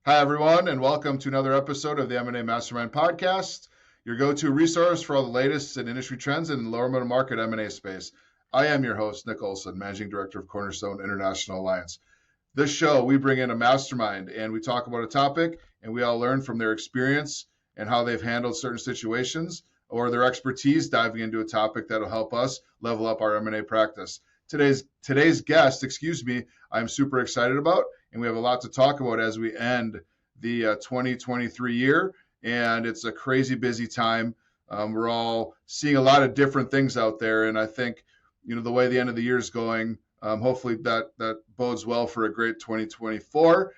Hi, everyone, and welcome to another episode of the M&A Mastermind Podcast, your go-to resource for all the latest in industry trends in the lower middle market M&A space. I am your host, Nick Olsen, Managing Director of Cornerstone International Alliance. This show, we bring in a mastermind, and we talk about a topic, and we all learn from their experience and how they've handled certain situations or their expertise diving into a topic that will help us level up our M&A practice. Today's guest, I'm super excited about, and we have a lot to talk about as we end the 2023 year, and it's a crazy busy time. We're all seeing a lot of different things out there, and I think, the way the end of the year is going, hopefully that bodes well for a great 2024.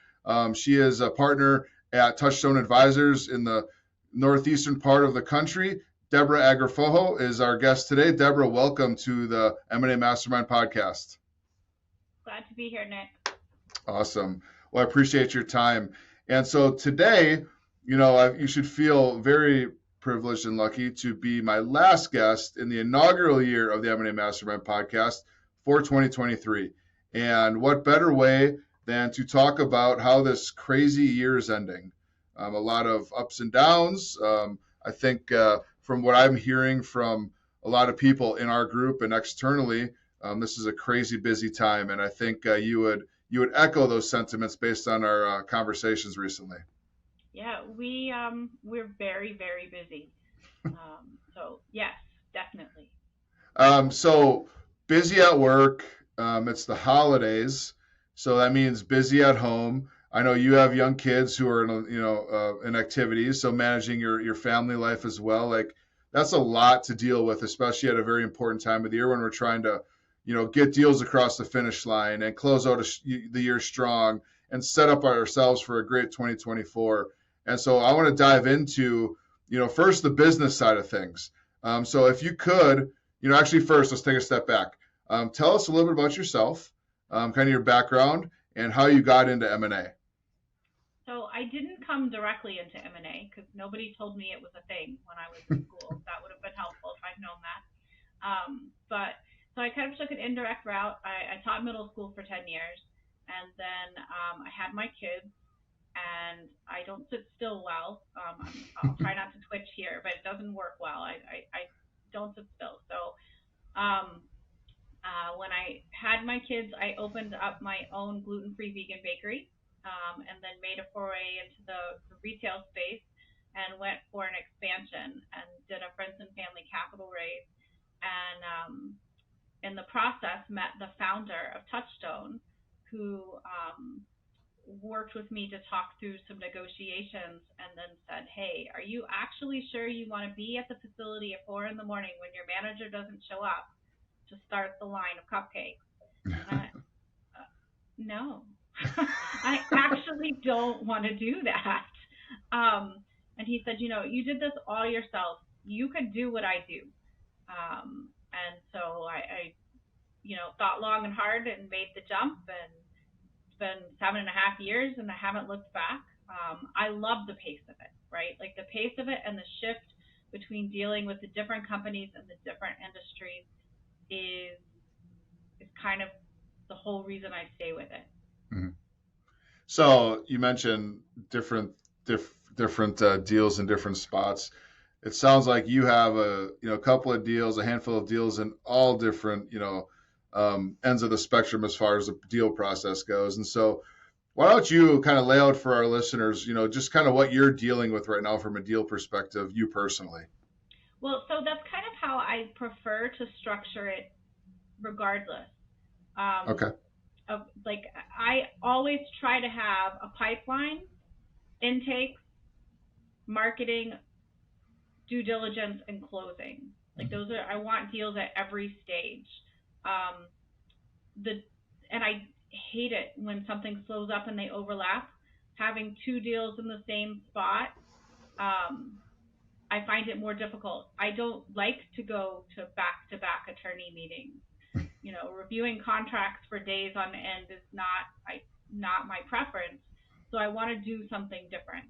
She is a partner at Touchstone Advisors in the northeastern part of the country. Deborah Agrafojo is our guest today. Deborah, welcome to the M&A Mastermind Podcast. Glad to be here, Nick. Awesome. Well, I appreciate your time. And so today, you should feel very privileged and lucky to be my last guest in the inaugural year of the M&A Mastermind Podcast for 2023. And what better way than to talk about how this crazy year is ending. A lot of ups and downs. I think from what I'm hearing from a lot of people in our group and externally, this is a crazy busy time. And I think you would echo those sentiments based on our conversations recently. Yeah, we're very, very busy. So yes, definitely. So busy at work. It's the holidays, so that means busy at home. I know you have young kids who are in activities, so managing your family life as well. Like that's a lot to deal with, especially at a very important time of the year when we're trying to get deals across the finish line and close out the year strong and set up ourselves for a great 2024. And so I want to dive into, first the business side of things. So if you could, actually first, let's take a step back. Tell us a little bit about yourself, kind of your background and how you got into M&A. So I didn't come directly into M&A because nobody told me it was a thing when I was in school. That would have been helpful if I'd known that. So I kind of took an indirect route. I taught middle school for 10 years, and then I had my kids, and I don't sit still well. I'll try not to twitch here, but it doesn't work well. I don't sit still. So when I had my kids, I opened up my own gluten-free vegan bakery, and then made a foray into the retail space and went for an expansion and did a friends and family capital raise. And in the process, met the founder of Touchstone, who worked with me to talk through some negotiations and then said, hey, are you actually sure you want to be at the facility at 4 a.m. when your manager doesn't show up to start the line of cupcakes? No, I actually don't want to do that. And he said, you did this all yourself. You could do what I do. And so I thought long and hard and made the jump, and it's been 7.5 years and I haven't looked back. I love the pace of it, right? Like the pace of it and the shift between dealing with the different companies and the different industries is kind of the whole reason I stay with it. Mm-hmm. So you mentioned different deals in different spots. It sounds like you have a couple of deals, a handful of deals in all different ends of the spectrum as far as the deal process goes. And so why don't you kind of lay out for our listeners, just kind of what you're dealing with right now from a deal perspective, you personally? Well, so that's kind of how I prefer to structure it regardless. Okay. I always try to have a pipeline, intake, marketing, due diligence, and closing. Like those are, I want deals at every stage. And I hate it when something slows up and they overlap. Having 2 deals in the same spot, I find it more difficult. I don't like to go to back-to-back attorney meetings. Reviewing contracts for days on end is not my preference. So I want to do something different.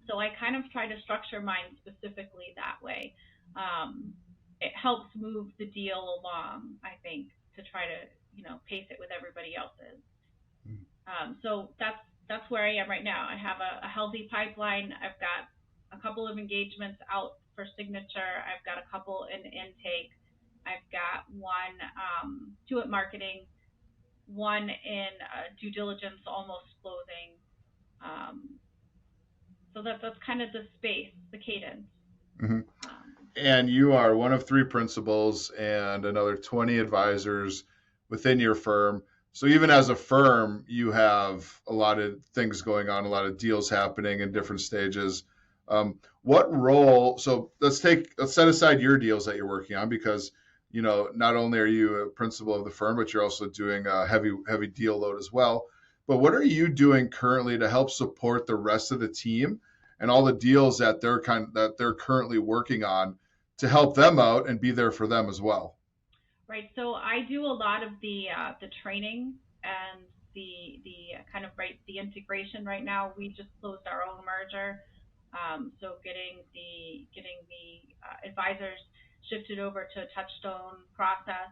So I kind of try to structure mine specifically that way. It helps move the deal along, I think, to try to, pace it with everybody else's. So that's that's where I am right now. I have a healthy pipeline. I've got a couple of engagements out for signature. I've got a couple in intake. I've got two at marketing, one in due diligence, almost closing. So that's kind of the space, the cadence. Mm-hmm. And you are one of 3 principals and another 20 advisors within your firm. So even as a firm, you have a lot of things going on, a lot of deals happening in different stages. What role? So let's set aside your deals that you're working on, because not only are you a principal of the firm, but you're also doing a heavy deal load as well. But what are you doing currently to help support the rest of the team and all the deals that they're currently working on to help them out and be there for them as well? Right. So I do a lot of the training and the kind of the integration. Right now, we just closed our own merger, so getting the advisors shifted over to a touchstone process,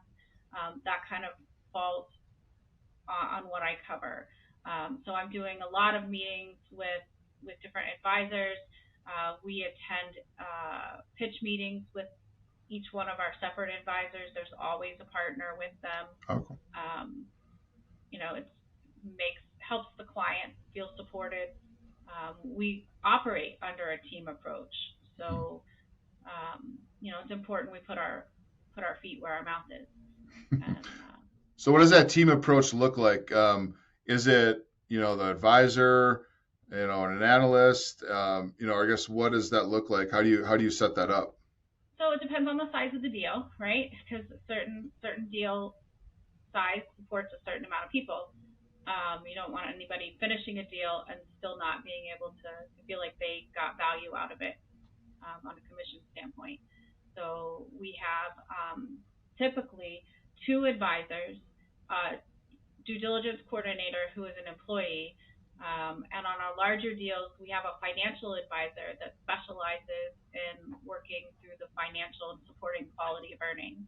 that kind of falls on what I cover. So I'm doing a lot of meetings with different advisors. We attend pitch meetings with each one of our separate advisors. There's always a partner with them. Okay. It helps the client feel supported. We operate under a team approach, so it's important we put our feet where our mouth is. And, so what does that team approach look like? Is it the advisor, and an analyst? I guess, what does that look like? How do you set that up? So it depends on the size of the deal, right? Because certain deal size supports a certain amount of people. You don't want anybody finishing a deal and still not being able to feel like they got value out of it on a commission standpoint. So we have typically 2 advisors, due diligence coordinator who is an employee, and on our larger deals, we have a financial advisor that specializes in working through the financial and supporting quality of earnings.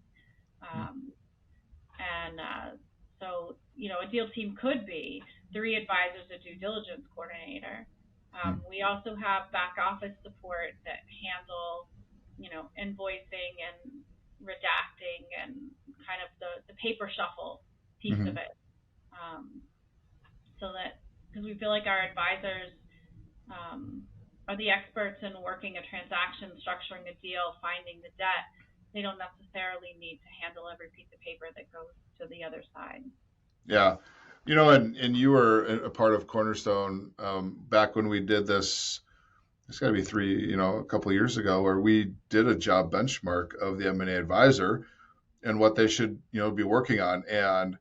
So, a deal team could be 3 advisors, a due diligence coordinator. We also have back office support that handle, invoicing and redacting and kind of the paper shuffle piece of it. So that, because we feel like our advisors are the experts in working a transaction, structuring a deal, finding the debt. They don't necessarily need to handle every piece of paper that goes to the other side. Yeah. And you were a part of Cornerstone back when we did this. It's got to be a couple of years ago, where we did a job benchmark of the M&A advisor and what they should, be working on. And,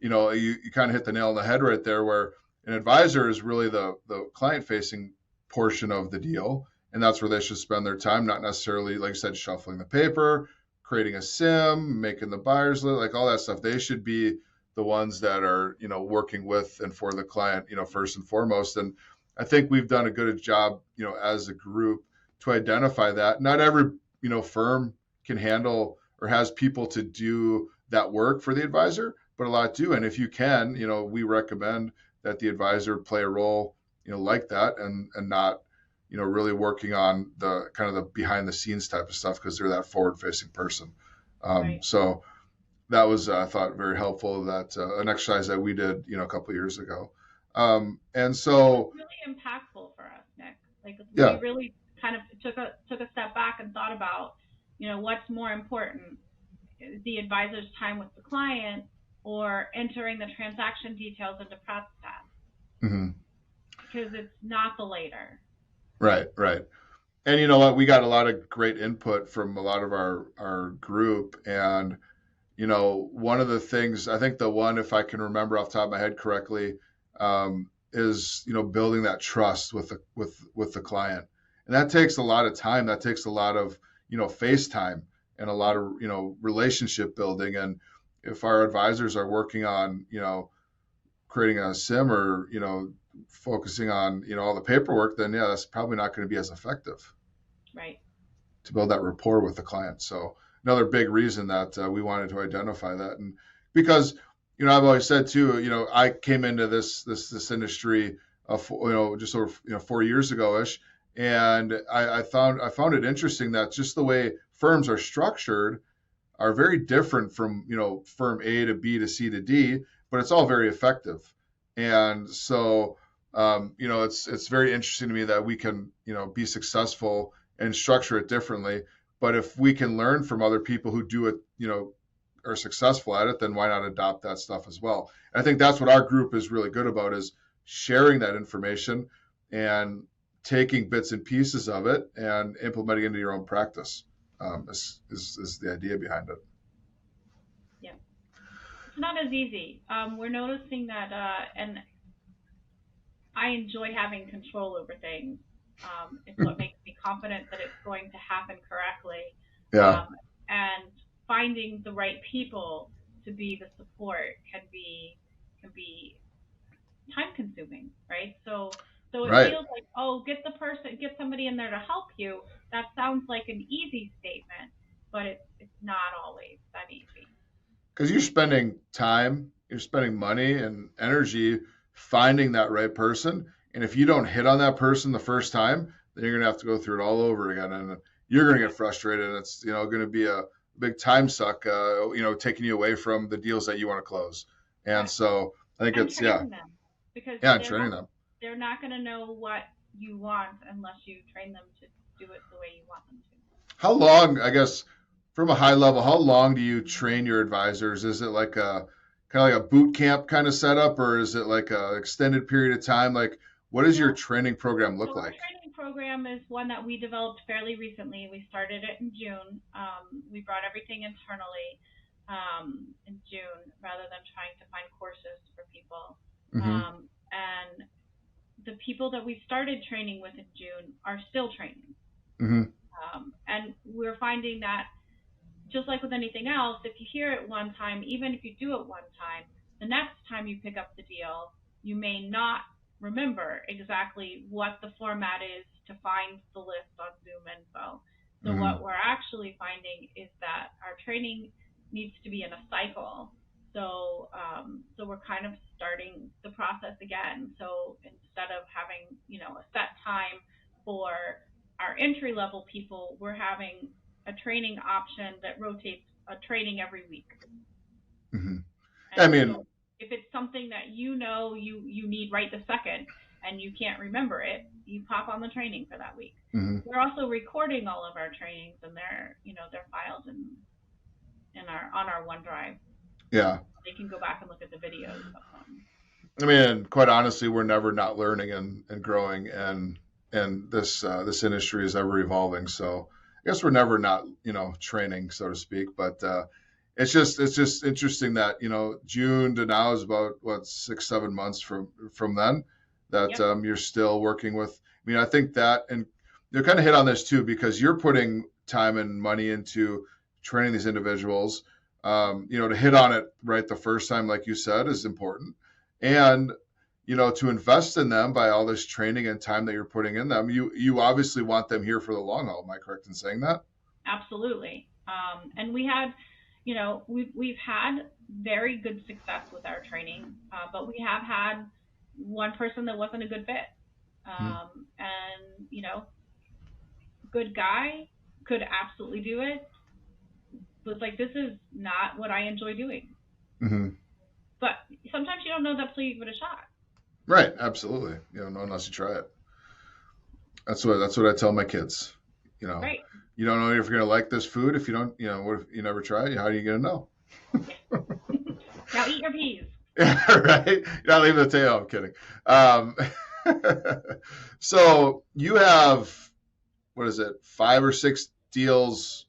you kind of hit the nail on the head right there, where an advisor is really the client-facing portion of the deal, and that's where they should spend their time, not necessarily, like you said, shuffling the paper, creating a SIM, making the buyer's list, like all that stuff. They should be the ones that are, working with and for the client, first and foremost. And I think we've done a good job, as a group, to identify that. Not every, firm can handle or has people to do that work for the advisor, but a lot do. And if you can, we recommend that the advisor play a role, like that, and not, really working on the kind of the behind the scenes type of stuff, because they're that forward facing person. Right. So that was, I thought, very helpful. That an exercise that we did, a couple of years ago. And so it's really impactful for us, Nick. Like, yeah. We really kind of took a step back and thought about, what's more important, the advisor's time with the client or entering the transaction details into process. Mm-hmm. Because it's not the later. Right. And you know what? We got a lot of great input from a lot of our group. And, one of the things, I think the one, if I can remember off the top of my head correctly, is, building that trust with the client. And that takes a lot of time. That takes a lot of, face time and a lot of, relationship building. And if our advisors are working on, creating a SIM or, focusing on, all the paperwork, then yeah, that's probably not going to be as effective. Right. To build that rapport with the client. So another big reason that we wanted to identify that. And because, I've always said too, I came into this industry just over 4 years ago ish, and I found it interesting that just the way firms are structured are very different from firm A to B to C to D, but it's all very effective. And so it's very interesting to me that we can be successful and structure it differently. But if we can learn from other people who do it, are successful at it, then why not adopt that stuff as well? And I think that's what our group is really good about, is sharing that information and taking bits and pieces of it and implementing into your own practice. Is the idea behind it. Yeah, it's not as easy. We're noticing that, and I enjoy having control over things. It's what makes me confident that it's going to happen correctly. Yeah. And finding the right people to be the support can be time consuming, right? So it Right. feels like, oh, get somebody in there to help you. That sounds like an easy statement, but it's not always that easy. Because you're spending time, you're spending money and energy finding that right person. And if you don't hit on that person the first time, then you're going to have to go through it all over again. And you're going to get frustrated. And it's, going to be a big time suck, taking you away from the deals that you want to close. And so I think it's, them, because training them. They're not going to know what you want unless you train them to do it the way you want them to. How long, I guess, from a high level, how long do you train your advisors? Is it like a kind of like a boot camp kind of setup, or is it like an extended period of time? Like, what does your training program look like? Our training program is one that we developed fairly recently. We started it in June. We brought everything internally in June rather than trying to find courses for people. Mm-hmm. And the people that we started training with in June are still training. Mm-hmm. And we're finding that, just like with anything else, if you hear it one time, even if you do it one time, the next time you pick up the deal, you may not remember exactly what the format is to find the list on Zoom Info. So Mm-hmm. what we're actually finding is that our training needs to be in a cycle. So we're kind of starting the process again. So instead of having, a set time for our entry level people, we're having a training option that rotates a training every week. Mm-hmm. So if it's something that you need right this second and you can't remember it, you pop on the training for that week. Mm-hmm. We're also recording all of our trainings, and they're filed on our OneDrive. Yeah. They can go back and look at the videos of them. I mean, quite honestly, we're never not learning and growing, and this industry is ever evolving. So I guess we're never not training, so to speak. But it's just interesting that June to now is about 6-7 months from then that you're still working with. I mean, I think that, and you kind of hit on this too, because you're putting time and money into training these individuals. To hit on it right the first time, like you said, is important. And, to invest in them by all this training and time that you're putting in them, you obviously want them here for the long haul. Am I correct in saying that? Absolutely. And we had, we've had very good success with our training, but we have had one person that wasn't a good fit. And, good guy, could absolutely do it. Was like, this is not what I enjoy doing. Mm-hmm. But sometimes you don't know that till you give it a shot. Right, absolutely. No, unless you try it. That's what I tell my kids. Right. You don't know if you're gonna like this food if you don't. What if you never try it? How are you gonna know? Now eat your peas. Right. You're not leaving the tail. I'm kidding. So you have, what is it, 5 or 6 deals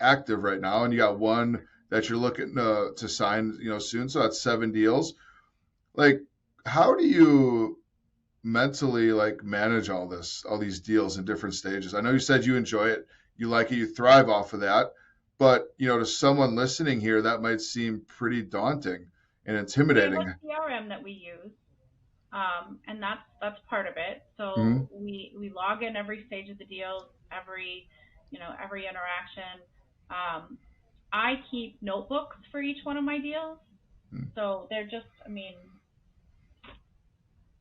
active right now, and you got one that you're looking to sign, soon. So that's 7 deals. Like, how do you mentally manage all these deals in different stages? I know you said you enjoy it, you like it, you thrive off of that, but to someone listening here, that might seem pretty daunting and intimidating. We have a CRM that we use, and that's part of it. So we log in every stage of the deal, every interaction. I keep notebooks for each one of my deals. So they're just,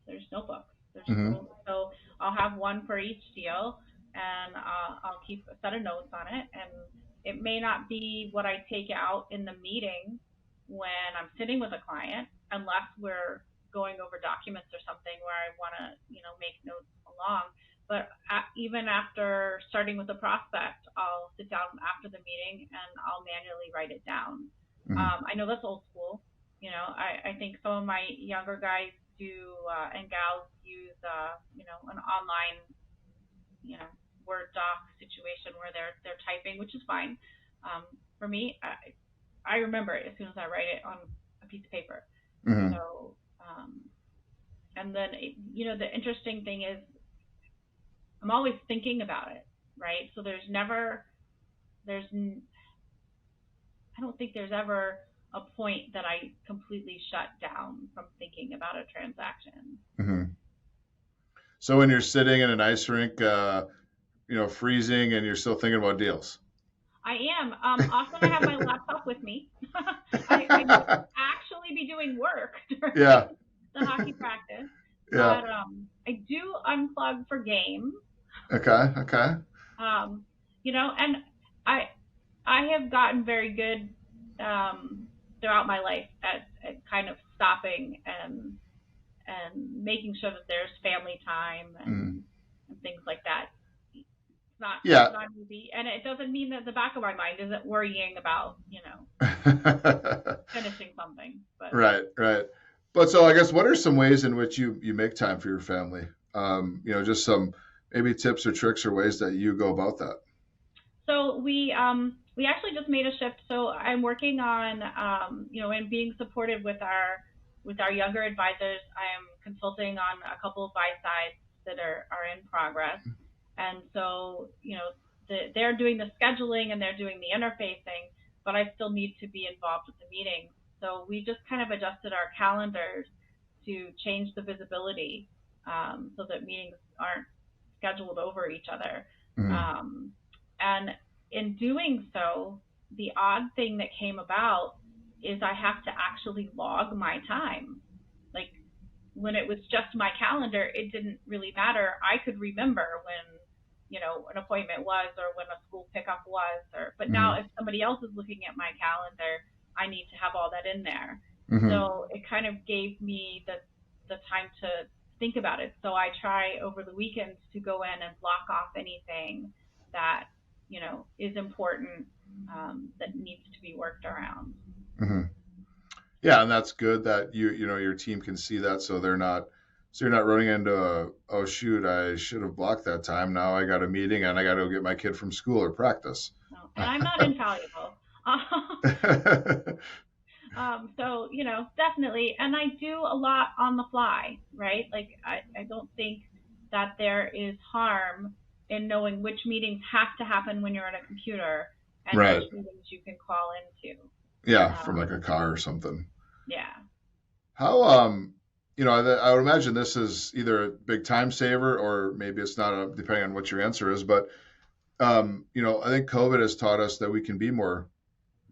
there's notebooks. There's Mm-hmm. so I'll have one for each deal, and I'll keep a set of notes on it. And it may not be what I take out in the meeting when I'm sitting with a client, unless we're going over documents or something where I want to, make notes along. But even after starting with a prospect, I'll sit down after the meeting and I'll manually write it down. Mm-hmm. I know that's old school. I think some of my younger guys do and gals use, an online, Word doc situation where they're typing, which is fine. For me, I remember it as soon as I write it on a piece of paper. Mm-hmm. So, and then, the interesting thing is I'm always thinking about it, right? So I don't think there's ever a point that I completely shut down from thinking about a transaction. Mm-hmm. So when you're sitting in an ice rink, freezing, and you're still thinking about deals. I am. Often I have my laptop with me. I would actually be doing work during the hockey practice. Yeah. But I do unplug for games. Okay. And I have gotten very good throughout my life at kind of stopping and making sure that there's family time and things like that. It's not easy, and it doesn't mean that the back of my mind isn't worrying about finishing something. But. Right. But so I guess what are some ways in which you make time for your family? Just some maybe tips or tricks or ways that you go about that. So we actually just made a shift. So I'm working on and being supported with our younger advisors. I am consulting on a couple of buy sides that are in progress. And so, they're doing the scheduling and they're doing the interfacing, but I still need to be involved with the meetings. So we just kind of adjusted our calendars to change the visibility so that meetings aren't scheduled over each other. Mm-hmm. And in doing so, the odd thing that came about is I have to actually log my time. Like when it was just my calendar, it didn't really matter. I could remember when an appointment was or when a school pickup was, but now if somebody else is looking at my calendar, I need to have all that in there. Mm-hmm. So it kind of gave me the time to think about it. So I try over the weekends to go in and block off anything that, is important, that needs to be worked around. Mm-hmm. Yeah. And that's good that your team can see that. So you're not running into oh shoot, I should have blocked that time. Now I got a meeting and I got to go get my kid from school or practice. No, and I'm not infallible. So, definitely. And I do a lot on the fly, right? Like I don't think that there is harm in knowing which meetings have to happen when you're on a computer and which meetings you can call into. Yeah. From like a car or something. Yeah. How, I would imagine this is either a big time saver or maybe it's not, depending on what your answer is. But, I think COVID has taught us that we can be more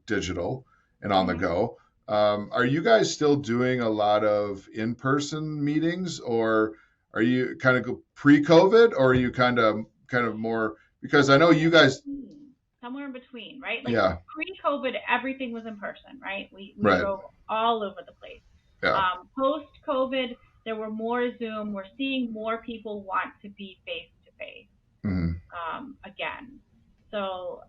digital and on the go. Are you guys still doing a lot of in-person meetings, or are you kind of pre-COVID, or are you kind of more, because I know you guys somewhere in between, right? Like pre-COVID, everything was in person, right? We drove all over the place. Yeah. Post-COVID, there were more Zoom. We're seeing more people want to be face-to-face again. So,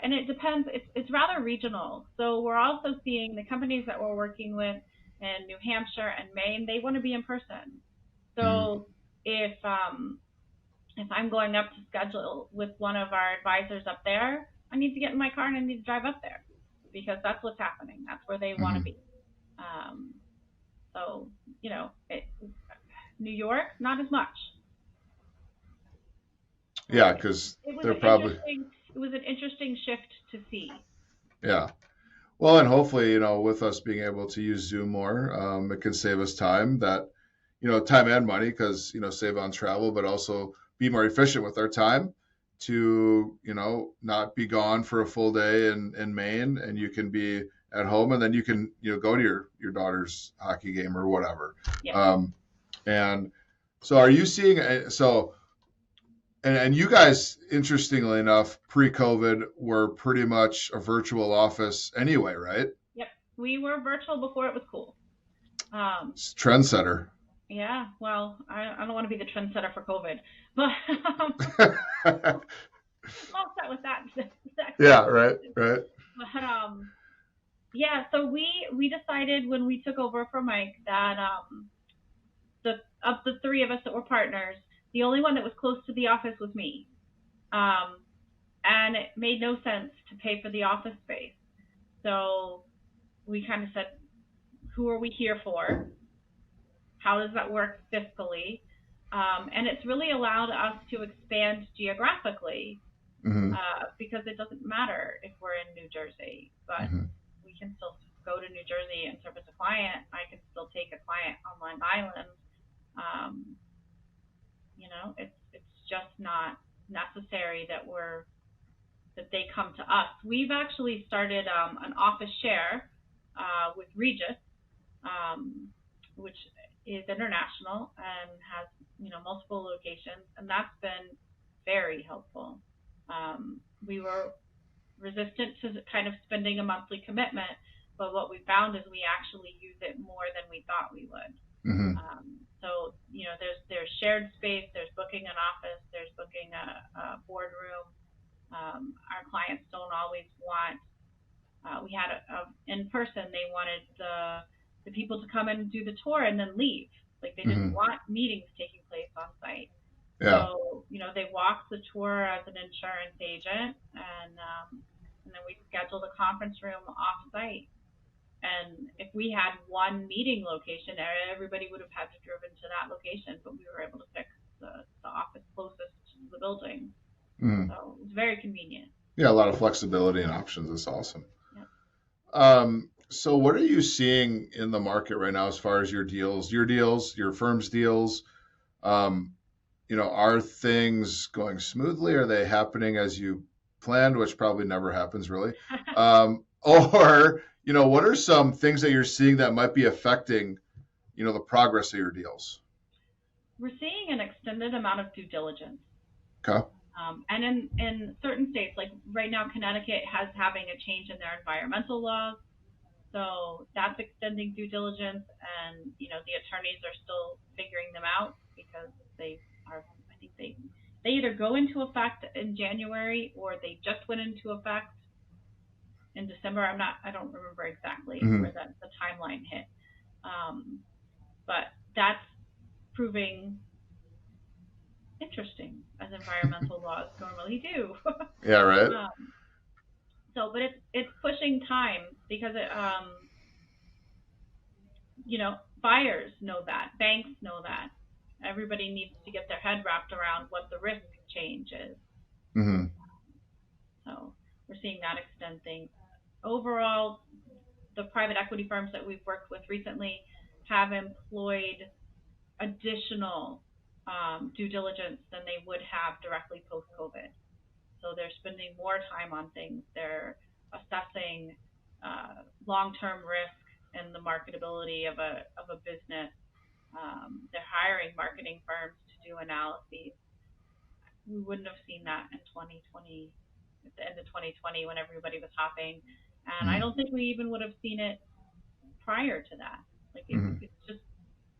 and it depends. It's rather regional. So we're also seeing the companies that we're working with in New Hampshire and Maine, they want to be in person. So if I'm going up to schedule with one of our advisors up there, I need to get in my car and I need to drive up there because that's what's happening. That's where they want to be. So, New York, not as much. Yeah, because they're probably... It was an interesting shift to see. Yeah. Well, and hopefully, with us being able to use Zoom more, it can save us time time and money because, save on travel, but also be more efficient with our time to, not be gone for a full day in Maine, and you can be at home and then you can, go to your daughter's hockey game or whatever. Yeah. And So are you seeing, and you guys, interestingly enough, pre-COVID were pretty much a virtual office anyway, right? Yep. We were virtual before it was cool. It's trendsetter. Yeah. Well, I don't want to be the trendsetter for COVID, but I'm all set with that. Yeah, right. But yeah, so we decided when we took over for Mike that of the three of us that were partners, the only one that was close to the office was me. And it made no sense to pay for the office space. So we kind of said, who are we here for? How does that work fiscally? And it's really allowed us to expand geographically, because it doesn't matter if we're in New Jersey, but we can still go to New Jersey and service a client. I can still take a client on Long Island. It's just not necessary that they come to us. We've actually started an office share with Regis, which is international and has multiple locations, and that's been very helpful. We were resistant to kind of spending a monthly commitment, but what we found is we actually use it more than we thought we would. So there's shared space, there's booking an office, there's booking a boardroom. Our clients don't always want. We had in person. They wanted the people to come in and do the tour and then leave. Like they didn't want meetings taking place on site. Yeah. So they walked the tour as an insurance agent, and then we scheduled a conference room off site. And if we had one meeting location, everybody would have had to driven to that location, but we were able to pick the office closest to the building. So it was very convenient. Yeah, a lot of flexibility and options. That's awesome. Yep. So what are you seeing in the market right now as far as your deals, your firm's deals? Are things going smoothly? Are they happening as you planned, which probably never happens really? Or what are some things that you're seeing that might be affecting, the progress of your deals? We're seeing an extended amount of due diligence. Okay. And in certain states, like right now, Connecticut has having a change in their environmental laws. So that's extending due diligence, and, the attorneys are still figuring them out because they either go into effect in January or they just went into effect in December. I don't remember exactly where the timeline hit. But that's proving interesting, as environmental laws normally do. Yeah, right. But it's pushing time because buyers know that, banks know that. Everybody needs to get their head wrapped around what the risk change is. So we're seeing that extend things. Overall, the private equity firms that we've worked with recently have employed additional due diligence than they would have directly post-COVID. So they're spending more time on things. They're assessing long-term risk and the marketability of a business. They're hiring marketing firms to do analyses. We wouldn't have seen that in 2020, at the end of 2020 when everybody was hopping. And I don't think we even would have seen it prior to that. Like it's just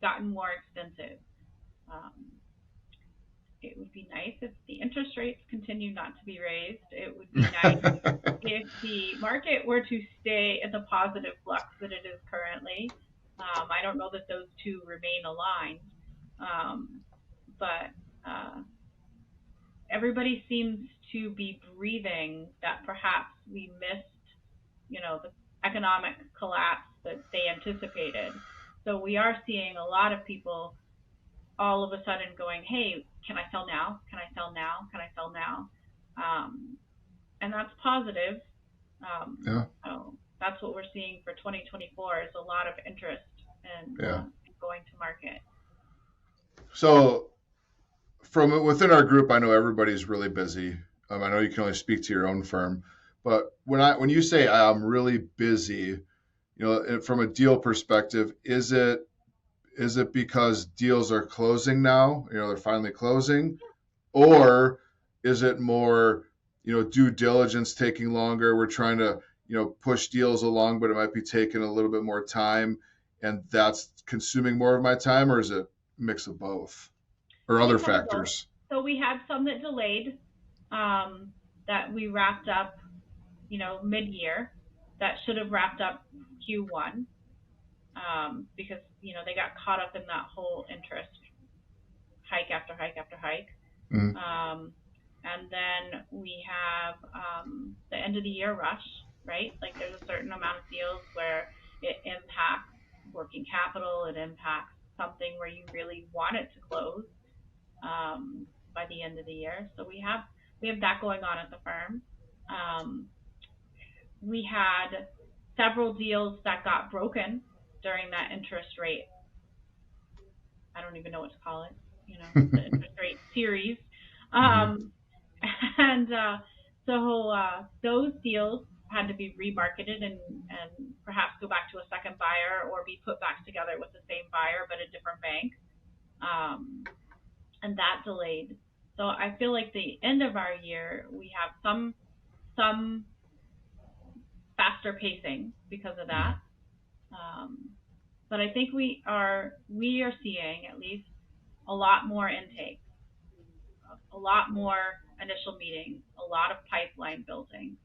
gotten more expensive. It would be nice if the interest rates continue not to be raised. It would be nice if the market were to stay in the positive flux that it is currently. I don't know that those two remain aligned, but everybody seems to be breathing that perhaps we missed, the economic collapse that they anticipated. So we are seeing a lot of people all of a sudden going, hey, can I sell now? Can I sell now? Can I sell now? And that's positive. So that's what we're seeing for 2024 is a lot of interest in going to market. So from within our group, I know everybody's really busy. I know you can only speak to your own firm, but when you say I'm really busy, from a deal perspective, is it is it because deals are closing now? They're finally closing, or is it more, due diligence taking longer? We're trying to, push deals along, but it might be taking a little bit more time, and that's consuming more of my time, or is it a mix of both, or other factors? So we had some that delayed, that we wrapped up, mid-year, that should have wrapped up Q1, because they got caught up in that whole interest hike after hike after hike. Mm-hmm. And then we have the end of the year rush, right? Like there's a certain amount of deals where it impacts working capital, it impacts something where you really want it to close by the end of the year. So we have that going on at the firm. We had several deals that got broken during that interest rate. I don't even know what to call it. The interest rate series. And so those deals had to be remarketed and perhaps go back to a second buyer or be put back together with the same buyer but a different bank. And that delayed. So I feel like the end of our year, we have some faster pacing because of that. But I think we are seeing at least a lot more intake, a lot more initial meetings, a lot of pipeline building,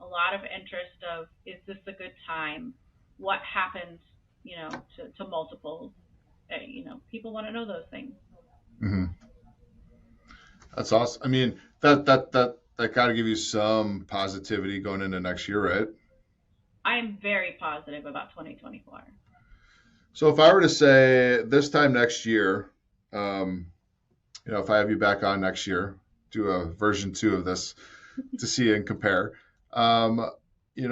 a lot of interest of, is this a good time? What happened, to multiples? People want to know those things. Mm-hmm. That's awesome. I mean, that got to give you some positivity going into next year, right? I am very positive about 2024. So if I were to say this time next year, if I have you back on next year, do a version 2 of this to see and compare, what are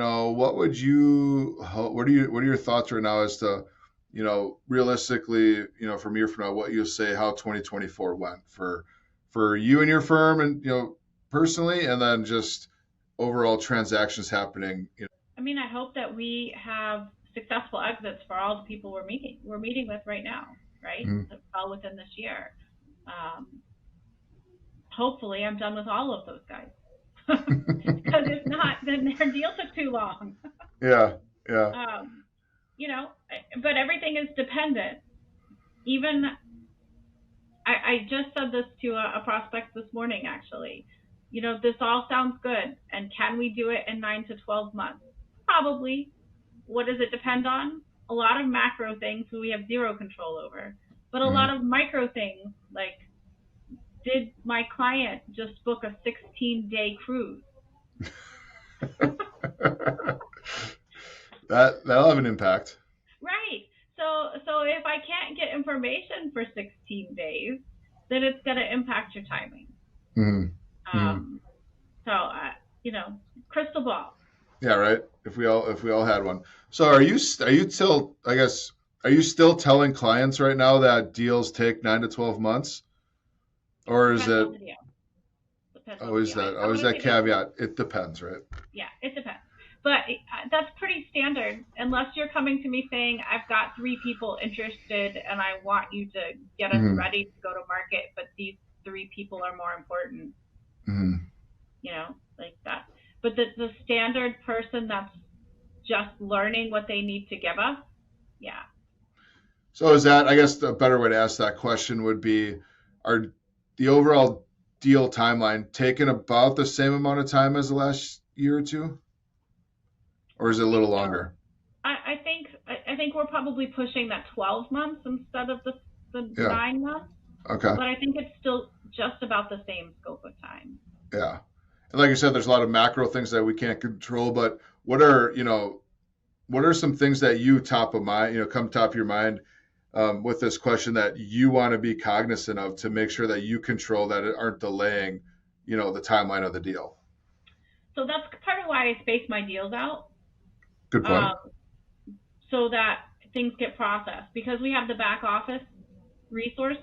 your thoughts right now as to, realistically, from a year from now, what you'll say how 2024 went for you and your firm and, personally, and then just overall transactions happening. I mean, I hope that we have successful exits for all the people we're meeting with right now, right? Mm-hmm. All within this year. Hopefully I'm done with all of those guys. Because if not, then their deal took too long. Yeah. But everything is dependent. Even I just said this to a prospect this morning, actually. This all sounds good. And can we do it in 9 to 12 months? Probably. What does it depend on? A lot of macro things we have zero control over. But a lot of micro things, like, did my client just book a 16-day cruise? That'll have an impact. Right. So if I can't get information for 16 days, then it's going to impact your timing. Mm-hmm. So, crystal ball. Yeah, right. If we all had one. So are you still telling clients right now that deals take 9 to 12 months? Or is it always that caveat? It depends, right? Yeah, it depends. But that's pretty standard, unless you're coming to me saying, I've got 3 people interested and I want you to get us ready to go to market, but these 3 people are more important. Like that. But the standard person that's just learning what they need to give us, yeah. So is that, I guess the better way to ask that question would be, are the overall deal timeline taking about the same amount of time as the last year or two? Or is it a little longer? I think we're probably pushing that 12 months instead of the 9 months. Okay. But I think it's still just about the same scope of time. Yeah. And like I said, there's a lot of macro things that we can't control, but what are some things that you come top of your mind with this question that you want to be cognizant of to make sure that you control that it aren't delaying, the timeline of the deal? So that's part of why I space my deals out. Good point. So that things get processed, because we have the back office resources.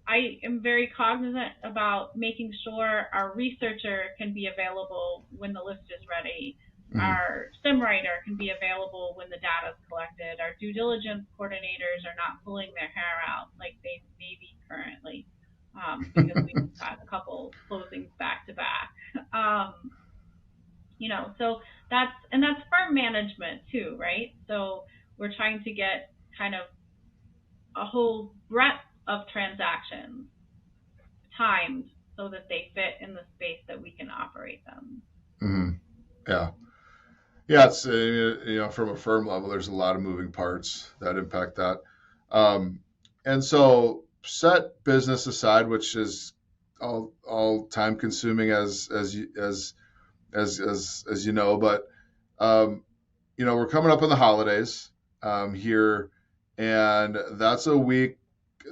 I am very cognizant about making sure our researcher can be available when the list is ready. Our sim writer can be available when the data is collected. Our due diligence coordinators are not pulling their hair out like they may be currently, because we've got a couple closings back to back. So that's firm management too, right? So we're trying to get kind of a whole breadth of transactions timed so that they fit in the space that we can operate them. Yeah. Yeah, it's from a firm level, there's a lot of moving parts that impact that, and so set business aside, which is all time consuming as you know, but we're coming up on the holidays here, and that's a week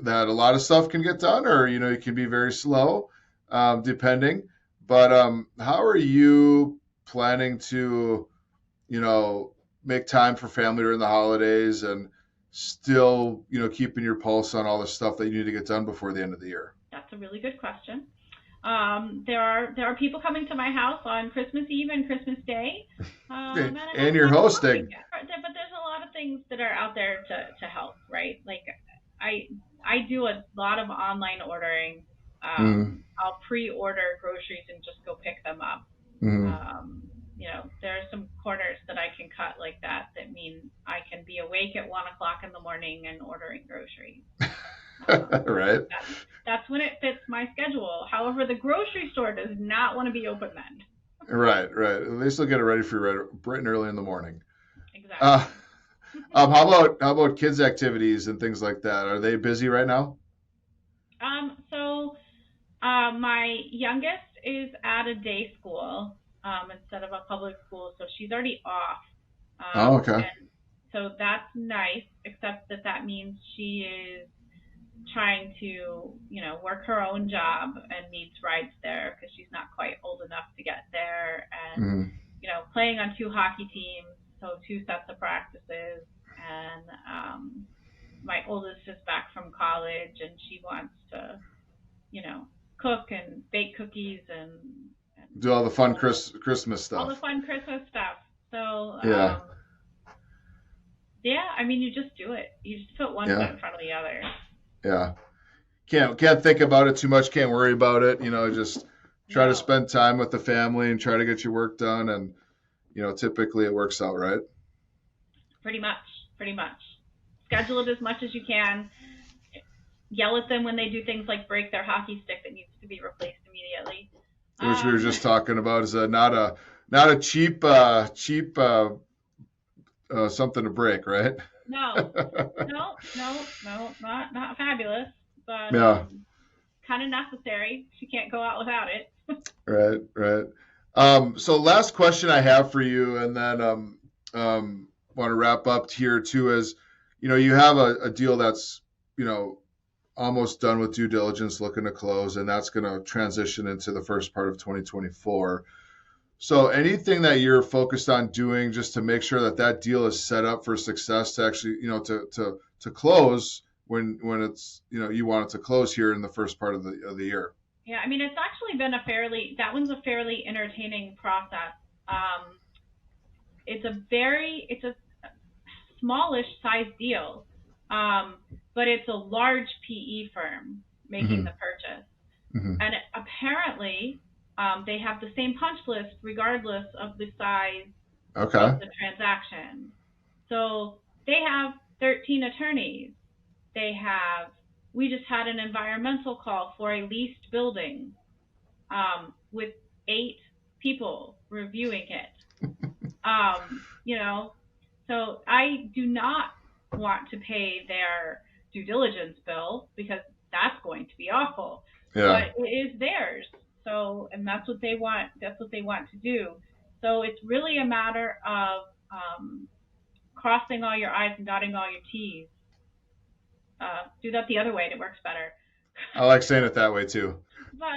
that a lot of stuff can get done, or it can be very slow, depending. But how are you planning to make time for family during the holidays and still, keeping your pulse on all the stuff that you need to get done before the end of the year? That's a really good question. There are people coming to my house on Christmas Eve and Christmas Day. And you're hosting. But there's a lot of things that are out there to help, right? Like I do a lot of online ordering. I'll pre-order groceries and just go pick them up. There are some corners that I can cut like that mean I can be awake at 1:00 in the morning and ordering groceries. Right. That's when it fits my schedule. However, the grocery store does not want to be open then. Right. They still get it ready for you bright and early in the morning. Exactly. How about kids' activities and things like that? Are they busy right now? So my youngest is at a day school instead of a public school, so she's already off. Okay. And so that's nice, except that means she is trying to, work her own job and needs rides there because she's not quite old enough to get there. And, playing on 2 hockey teams, so 2 sets of practices. And my oldest is back from college and she wants to, cook and bake cookies and do all the fun Christmas stuff. All the fun Christmas stuff. So, yeah. You just do it. You just put one foot in front of the other. Yeah. Can't think about it too much. Can't worry about it. Just try to spend time with the family and try to get your work done. And, typically it works out, right? Pretty much. Schedule it as much as you can. Yell at them when they do things like break their hockey stick that needs to be replaced immediately. Which we were just talking about is not a cheap something to break, right? No, not fabulous, but kind of necessary. She can't go out without it. Right. So last question I have for you, and then want to wrap up here too, is you have a deal that's almost done with due diligence, looking to close, and that's going to transition into the first part of 2024. So anything that you're focused on doing just to make sure that deal is set up for success to actually, to close when it's, you want it to close here in the first part of the year? Yeah, it's actually been that one's a fairly entertaining process. It's a smallish size deal, but it's a large PE firm making the purchase. And apparently, they have the same punch list regardless of the size of the transaction. So they have 13 attorneys. We just had an environmental call for a leased building with 8 people reviewing it. So I do not want to pay their due diligence bill because that's going to be awful. Yeah. But it is theirs. So, and that's what they want. That's what they want to do. So it's really a matter of crossing all your I's and dotting all your T's. Do that the other way, and it works better. I like saying it that way too. But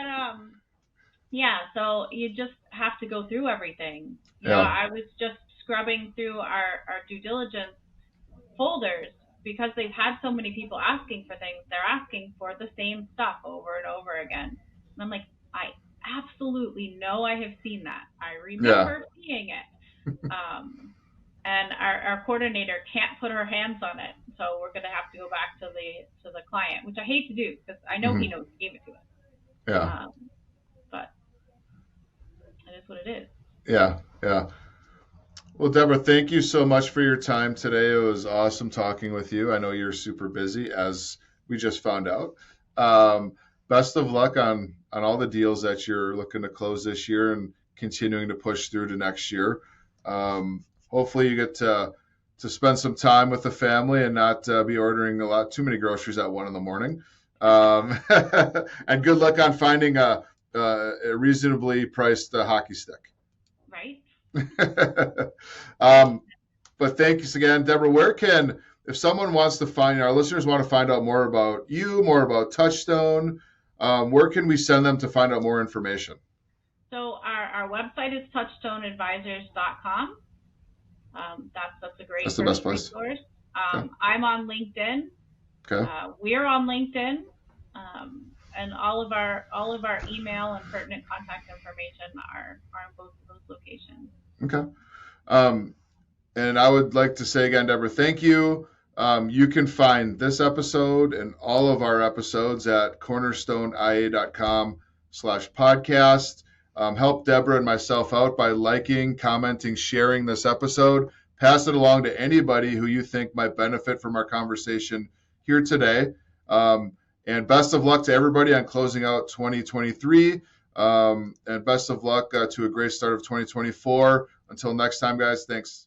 so you just have to go through everything. I was just scrubbing through our due diligence folders because they've had so many people asking for things. They're asking for the same stuff over and over again. And I'm like, I absolutely know I have seen that. I remember seeing it. And our coordinator can't put her hands on it, so we're going to have to go back to the client, which I hate to do because I know he knows he gave it to us. Yeah. But it is what it is. Yeah. Yeah. Well, Deborah, thank you so much for your time today. It was awesome talking with you. I know you're super busy, as we just found out. Best of luck on all the deals that you're looking to close this year and continuing to push through to next year. Hopefully you get to spend some time with the family and not be ordering too many groceries at 1 a.m. And good luck on finding a reasonably priced hockey stick. Right. But thanks again, Deborah. If someone wants to our listeners want to find out more about you, more about Touchstone, where can we send them to find out more information? So our website is touchstoneadvisors.com. That's a great That's the best place. resource. Okay. I'm on LinkedIn. Okay. We're on LinkedIn. And all of our email and pertinent contact information are in both of those locations. Okay. And I would like to say again, Deborah, thank you. You can find this episode and all of our episodes at cornerstoneia.com/podcast. Help Deborah and myself out by liking, commenting, sharing this episode. Pass it along to anybody who you think might benefit from our conversation here today. And best of luck to everybody on closing out 2023. And best of luck to a great start of 2024. Until next time, guys, thanks.